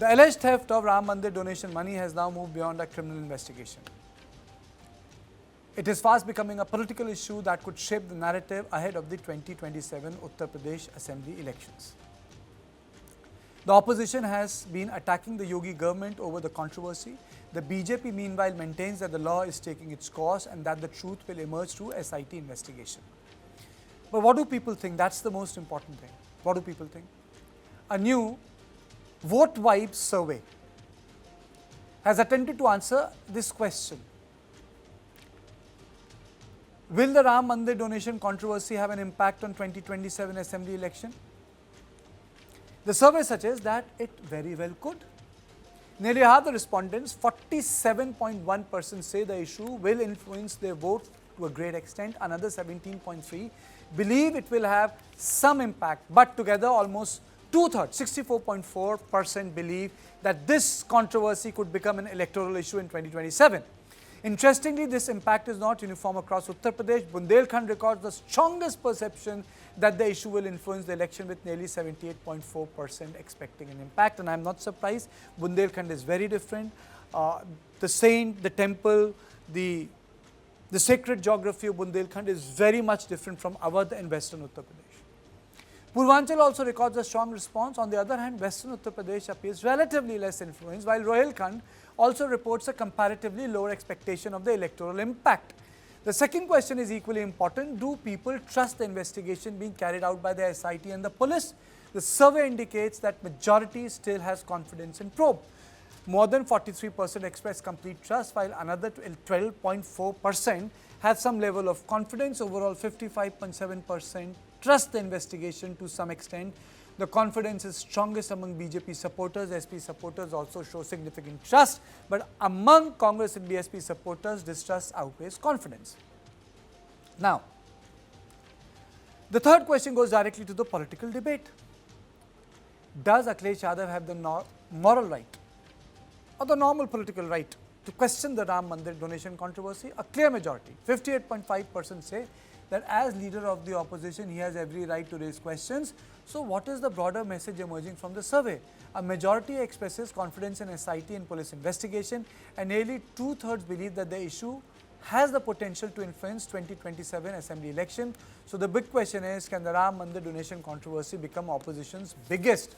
The alleged theft of Ram Mandir donation money has now moved beyond a criminal investigation. It is fast becoming a political issue that could shape the narrative ahead of the 2027 Uttar Pradesh Assembly elections. The opposition has been attacking the Yogi government over the controversy. The BJP meanwhile maintains that the law is taking its course and that the truth will emerge through SIT investigation. But what do people think? That's the most important thing. What do people think? A new Vote Vibes survey has attempted to answer this question. Will the Ram Mandir donation controversy have an impact on 2027 Assembly election? The survey suggests that it very well could. Nearly half the respondents, 47.1%, say the issue will influence their vote to a great extent. Another 17.3% believe it will have some impact. But together, almost two-thirds, 64.4%, believe that this controversy could become an electoral issue in 2027. Interestingly, this impact is not uniform across Uttar Pradesh. Bundelkhand records the strongest perception that the issue will influence the election, with nearly 78.4% expecting an impact. And I am not surprised. Bundelkhand is very different. The saint, the temple, the sacred geography of Bundelkhand is very much different from Awadh and western Uttar Pradesh. Purvanchal also records a strong response. On the other hand, western Uttar Pradesh appears relatively less influenced, while Rohilkhand also reports a comparatively lower expectation of the electoral impact. The second question is equally important. Do people trust the investigation being carried out by the SIT and the police? The survey indicates that majority still has confidence in probe. More than 43% express complete trust, while another 12.4% have some level of confidence. Overall, 55.7% trust the investigation to some extent. The confidence is strongest among BJP supporters. SP supporters also show significant trust, but among Congress and BSP supporters, distrust outweighs confidence. Now, the third question goes directly to the political debate. Does Akhilesh Yadav have the moral right or the normal political right to question the Ram Mandir donation controversy? A clear majority, 58.5%, say that as leader of the opposition, he has every right to raise questions. So what is the broader message emerging from the survey? A majority expresses confidence in SIT and police investigation, and nearly two-thirds believe that the issue has the potential to influence 2027 Assembly election. So the big question is, can the Ram Mandir donation controversy become opposition's biggest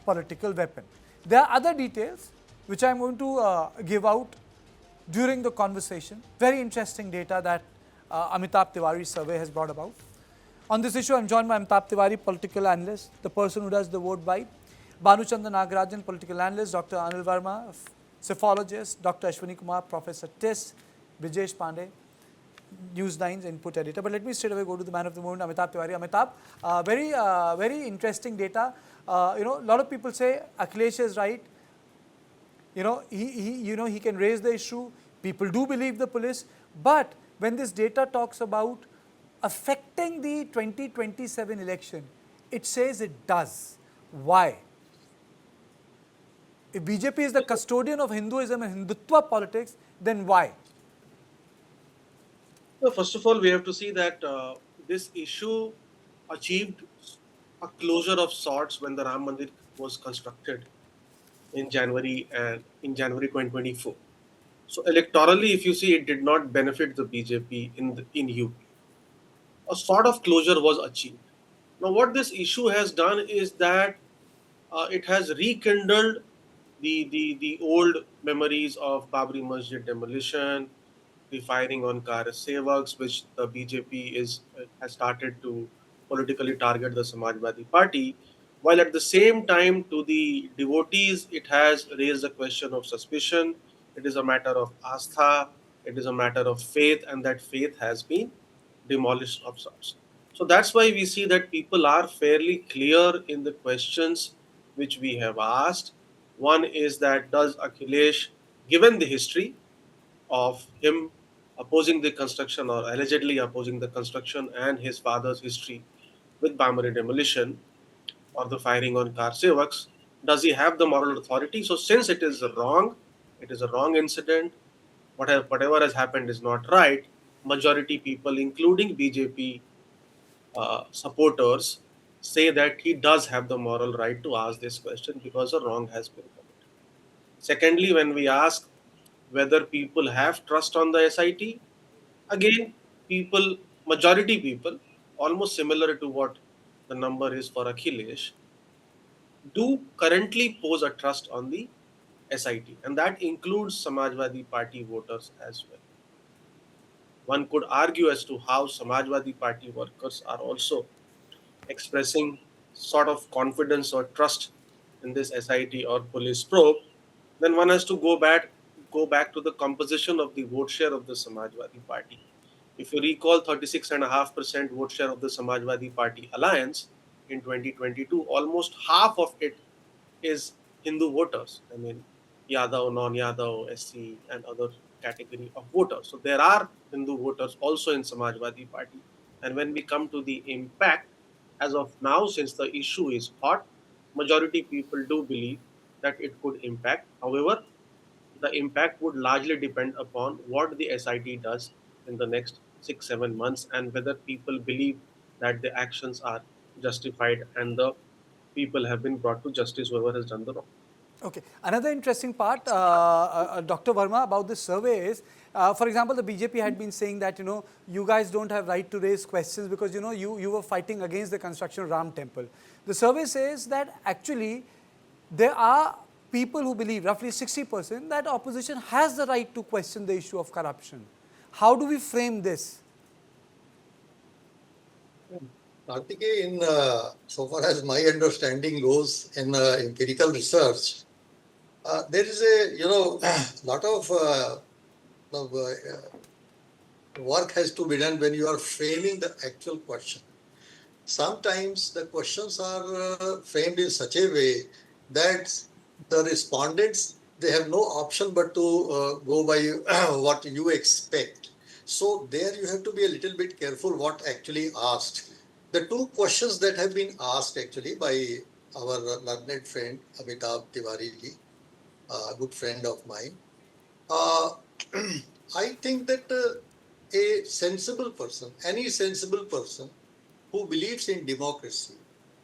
political weapon? There are other details which I am going to give out during the conversation. Very interesting data that Amitabh Tiwari's survey has brought about. On this issue, I am joined by Amitabh Tiwari, political analyst, the person who does the vote buy, Bhanuchandra Nagarajan, political analyst, Dr. Anil Verma, psephologist, Dr. Ashwini Kumar, Professor TIS, Brijesh Pandey, News9's input editor. But let me straight away go to the man of the moment, Amitabh Tiwari. Amitabh, very interesting data. A lot of people say Akhilesh is right. He can raise the issue. People do believe the police. But when this data talks about affecting the 2027 election, it says it does. Why? If BJP is the custodian of Hinduism and Hindutva politics, then why? Well, first of all, we have to see that this issue achieved a closure of sorts when the Ram Mandir was constructed in January 2024. So electorally, if you see, it did not benefit the BJP in UP. A sort of closure was achieved. Now, what this issue has done is that it has rekindled the old memories of Babri Masjid demolition, the firing on Kar Sevaks, which the BJP has started to politically target the Samajwadi Party, while at the same time to the devotees it has raised a question of suspicion. It is a matter of astha, it is a matter of faith, and that faith has been demolished of sorts. So that's why we see that people are fairly clear in the questions which we have asked. One is that does Akhilesh, given the history of him opposing the construction or allegedly opposing the construction and his father's history with Bamari demolition or the firing on Kar Sevaks, does he have the moral authority? So since it is a wrong incident, whatever has happened is not right, majority people, including BJP supporters, say that he does have the moral right to ask this question because a wrong has been committed. Secondly, when we ask whether people have trust on the SIT, again, majority people, almost similar to what the number is for Akhilesh, do currently pose a trust on the SIT, and that includes Samajwadi Party voters as well. One could argue as to how Samajwadi Party workers are also expressing sort of confidence or trust in this SIT or police probe. Then one has to go back to the composition of the vote share of the Samajwadi Party. If you recall, 36.5% vote share of the Samajwadi Party alliance in 2022, almost half of it is Hindu voters. I mean, Yadav, non-Yadav, SC, and other category of voters. So there are Hindu voters also in Samajwadi Party. And when we come to the impact, as of now, since the issue is hot, majority people do believe that it could impact. However, the impact would largely depend upon what the SIT does in the next 6-7 months and whether people believe that the actions are justified and the people have been brought to justice, whoever has done the wrong. Okay. Another interesting part, Dr. Verma, about this survey is, for example, the BJP had been saying that, you guys don't have right to raise questions because, you were fighting against the construction of Ram Temple. The survey says that actually there are people who believe, roughly 60%, that opposition has the right to question the issue of corruption. How do we frame this? Kartikeya, so far as my understanding goes in empirical research, there is a lot of work has to be done when you are framing the actual question. Sometimes the questions are framed in such a way that the respondents, they have no option but to go by what you expect. So there you have to be a little bit careful what actually asked. The two questions that have been asked actually by our learned friend Amitabh Tiwari ji, a good friend of mine, I think that a sensible person, any sensible person who believes in democracy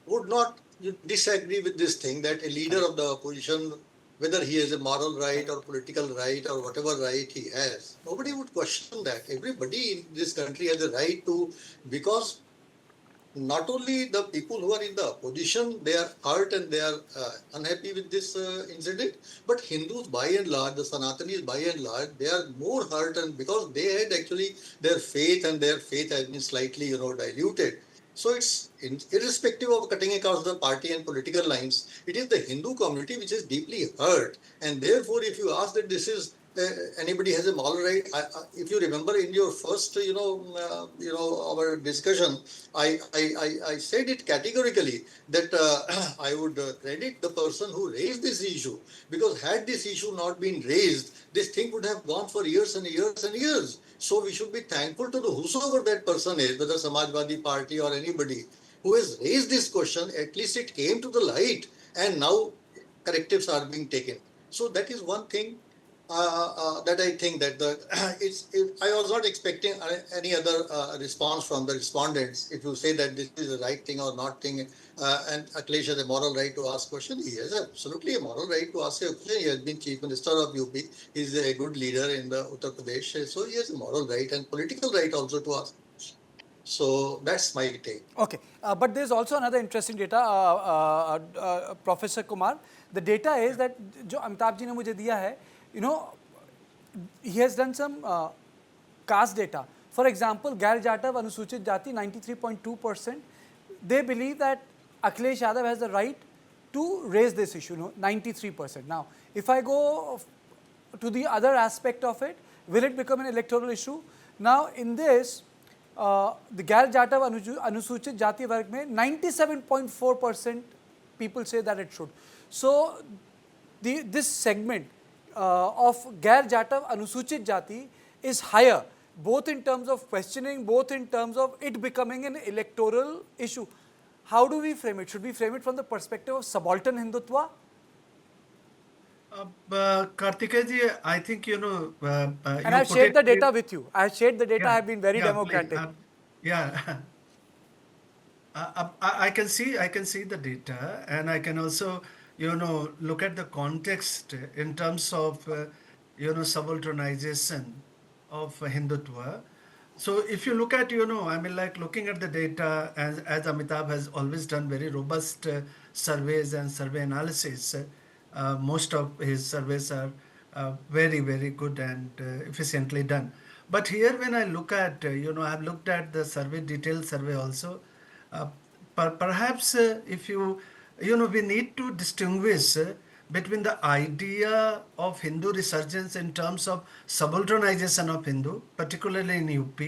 would not disagree with this thing that a leader of the opposition, whether he has a moral right or political right or whatever right he has, nobody would question that. Everybody in this country has a right to, because not only the people who are in the opposition, they are hurt and they are unhappy with this incident, but Hindus by and large, the Sanatanis by and large, they are more hurt, and because they had actually their faith, and their faith has been slightly diluted. So it's irrespective of cutting across the party and political lines, it is the Hindu community which is deeply hurt, and therefore if you ask that this is anybody has a moral right. If you remember in your first, our discussion, I said it categorically that I would credit the person who raised this issue, because had this issue not been raised, this thing would have gone for years and years and years. So we should be thankful to the whosoever that person is, whether Samajwadi Party or anybody who has raised this question. At least it came to the light, and now correctives are being taken. So that is one thing. That I think that I was not expecting any other response from the respondents. If you say that this is the right thing or not thing, and Akhilesh has a moral right to ask question, he has absolutely a moral right to ask a question. He has been Chief Minister of UP. He is a good leader in the Uttar Pradesh, so he has a moral right and political right also to ask. So that's my take. Okay, but there's also another interesting data, Professor Kumar. The data is that जो अमिताभ जी ने मुझे दिया है, he has done some caste data. For example, Gair Jatav, Anusuchit Jati, 93.2%. They believe that Akhilesh Yadav has the right to raise this issue, 93%. Now, if I go to the other aspect of it, will it become an electoral issue? Now, in this, the Gair Jatav Anusuchit Jati Varg mein 97.4% people say that it should. So, this segment of Gair Jatav Anusuchit Jati is higher, both in terms of questioning, both in terms of it becoming an electoral issue. How do we frame it? Should we frame it from the perspective of subaltern Hindutva? Kartikeya ji, I think and I've shared the data with you. I've shared the data. I've been very democratic. I can see the data, and I can also, look at the context in terms of, subalternization of Hindutva. So if you look at, I mean, like looking at the data, as Amitabh has always done very robust surveys and survey analysis, most of his surveys are very, very good and efficiently done. But here, when I look at, I've looked at the survey, detailed survey also. Uh, Perhaps if we need to distinguish between the idea of Hindu resurgence in terms of subalternization of Hindu, particularly in UP,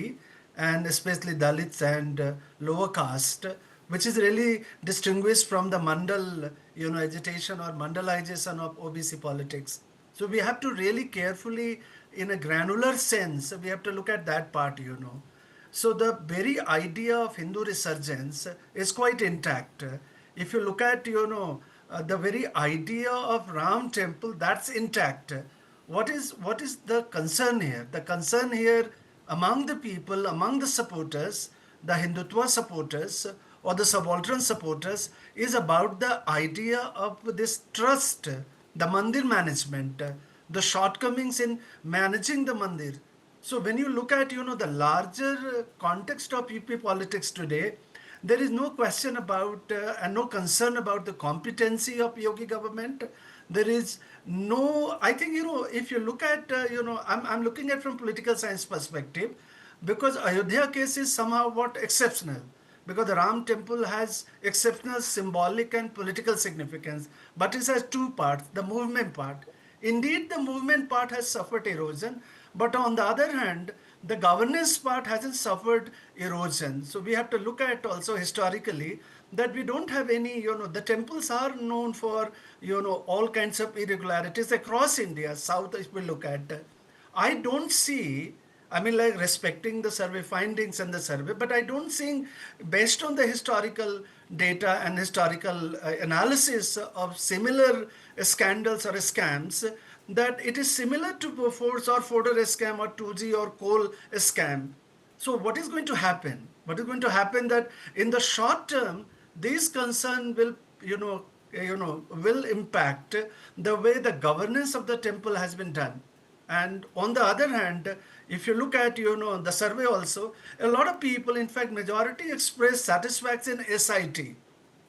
and especially Dalits and lower caste, which is really distinguished from the mandal, agitation or mandalization of OBC politics. So we have to really carefully, in a granular sense, we have to look at that part. So the very idea of Hindu resurgence is quite intact. If you look at, the very idea of Ram temple, that's intact. What is the concern here? The concern here among the people, among the supporters, the Hindutva supporters or the subaltern supporters, is about the idea of this trust, the Mandir management, the shortcomings in managing the Mandir. So when you look at the larger context of UP politics today, there is no question about and no concern about the competency of Yogi government. There is no, I think if you look at I'm looking at from political science perspective, because Ayodhya case is somehow what exceptional, because the Ram temple has exceptional symbolic and political significance, but it has two parts: the movement part. Indeed, the movement part has suffered erosion, but on the other hand, the governance part hasn't suffered erosion. So we have to look at also historically that we don't have any, the temples are known for, all kinds of irregularities across India, south if we look at. I don't see, I mean, like respecting the survey findings and the survey, but I don't think, based on the historical data and historical analysis of similar scandals or scams, that it is similar to Bofors or Fodor scam or 2G or coal scam. So what is going to happen? What is going to happen that in the short term, these concern will, will impact the way the governance of the temple has been done. And on the other hand, if you look at the survey also, a lot of people, in fact majority, express satisfaction in SIT.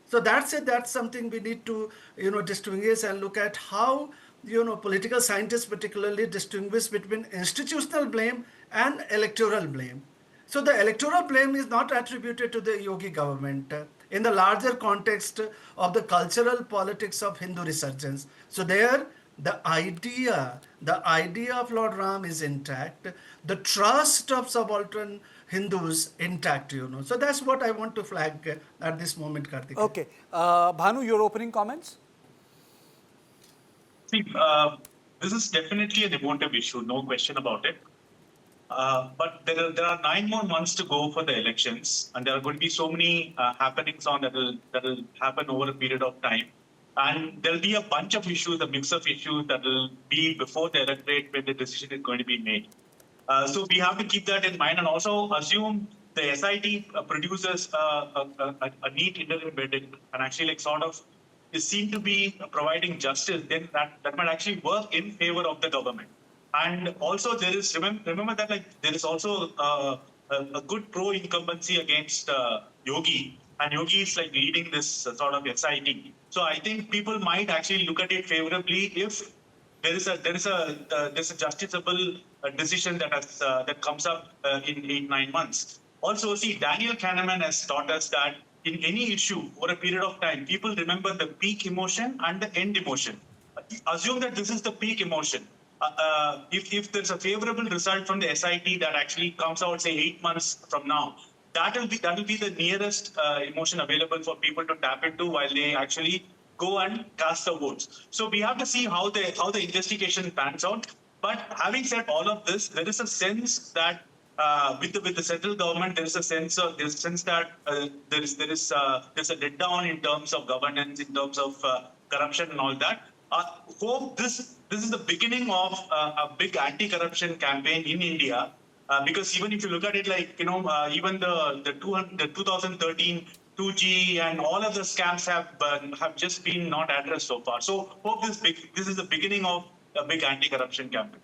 So that's it. That's something we need to distinguish and look at how political scientists particularly distinguish between institutional blame and electoral blame. So the electoral blame is not attributed to the Yogi government in the larger context of the cultural politics of Hindu resurgence. So there, the idea of Lord Ram is intact. The trust of subaltern Hindus intact. So that's what I want to flag at this moment, Karthik. Okay. Bhanu, your opening comments? See, this is definitely an emotive issue, no question about it. But there are 9 more months to go for the elections, and there are going to be so many happenings that will happen over a period of time. And there'll be a bunch of issues, a mix of issues that will be before the electorate when the decision is going to be made. So we have to keep that in mind, and also assume the SIT produces a neat interim verdict and actually like sort of is seen to be providing justice, then that might actually work in favor of the government. And also there is, remember that like there is also a good pro-incumbency against Yogi, and Yogi is like leading this sort of SIT. So I think people might actually look at it favorably if there is a justiciable decision that comes up in 8-9 months. Also, see, Daniel Kahneman has taught us that in any issue over a period of time, people remember the peak emotion and the end emotion. Assume that this is the peak emotion. If there's a favorable result from the SIT that actually comes out, say 8 months from now, that will be the nearest emotion available for people to tap into while they actually go and cast the votes. So we have to see how the investigation pans out. But having said all of this, there is a sense that with the central government, there's a sense that there's a letdown in terms of governance, in terms of corruption and all that. Hope this is the beginning of a big anti-corruption campaign in India. Because even if you look at it, like even the 2013 2G and all of the scams have just been not addressed so far. So hope this is the beginning of a big anti-corruption campaign.